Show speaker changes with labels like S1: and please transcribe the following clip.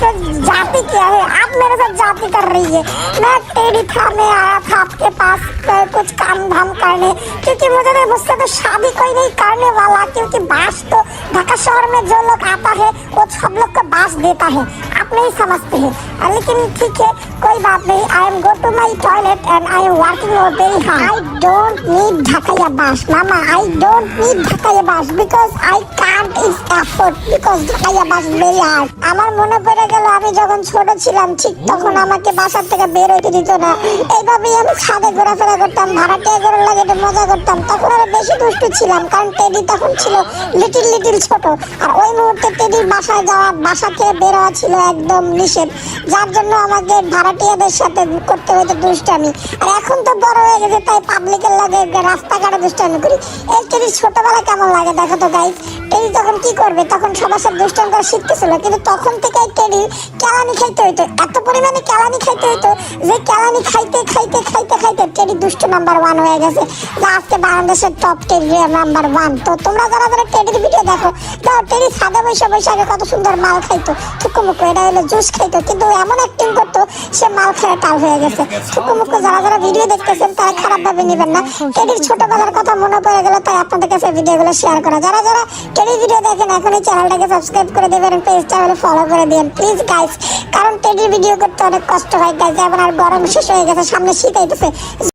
S1: तो जाति क्या है? आप मेरे साथ जाति कर रही है। मैं टेडी था, मैं आया था आपके पास कुछ काम धाम करने, क्योंकि मुझसे तो शादी कोई नहीं करने वाला, क्योंकि बांस तो ढाका शहर में जो लोग आता है वो सब लोग को बांस देता है, आप नहीं समझते हैं। लेकिन ठीक है, कोई बात नहीं। I am go to my toilet and I am working very hard. I don't need Dhakaiya bus मामा, I don't need Dhakaiya bus because I can't is afford because Dhakaiya bus very hard. আমার মনে পড়ে গেল আমি যখন ছোট ছিলাম, ঠিক তখন আমাকে বাসার থেকে বের হইতে দিত না। এইভাবেই আমি ছাদে ঘোরাফেরা করতাম, ভাড়াটিয়া ঘরের লাগে মজা করতাম। তখন আরো বেশি দুষ্টু ছিলাম, কারণ টেডি তখন ছিল লিটিল লিটিল ছোট। আর ওই মুহূর্তে টেডির বাসায় যাওয়া, বাসা থেকে বের হওয়া ছিল একদম নিষেধ, যার জন্য আমাকে ভাড়াটিয়াদের সাথে করতে হতো দুষ্টামি। আর এখন তো বড় হয়ে গেছে, তাই পাবলিকের লাগে রাস্তাঘাটে দুষ্টামি করি। এই টেডির ছোটবেলা কেমন লাগে দেখো তো গাইস। টেডি তখন কি করবে, তখন সবার সাথে দুষ্টামি করা শিখতেছিল, কিন্তু তখন থেকে টেডির কেলানি খাইতে হইতো, এত পরিমাণে কেলানি খাইতে হইতো যে কেলানি খাইতে খাইতে খাইতে খাইতে টেডি দুষ্ট নাম্বার 1 হয়ে গেছে, যা আজকে বাংলাদেশের টপ টেডি নাম্বার 1। তো তোমরা যারা যারা টেডির ভিডিও দেখো, দেখো টেডি ছাদে বসে বসে আগে কত সুন্দর মাল খাইতো, থুকুমুকু, এটা হলো জুস খাইতো, কিন্তু এমন অ্যাক্টিং করতো সে মাল খেয়ে টাল হয়ে গেছে। থুকুমুকু যারা যারা ভিডিও দেখতেছেন তারা খারাপ ভাবে নেবেন না, টেডির ছোটবেলার কথা মনে পড়ে গেল, তাই আপনাদের কাছে ভিডিওগুলো শেয়ার করা। যারা যারা টেডি ভিডিও দেখেন এখনই চ্যানেলটাকে সাবস্ক্রাইব করে দেবেন, পেজটা হলে ফলো করে দিন প্লিজ গাইস, কারণ টেডির ভিডিও করতে অনেক কষ্ট হয় গাইস। এখন আর গরম শেষ হয়ে গেছে, সামনে শীত আইতেছে।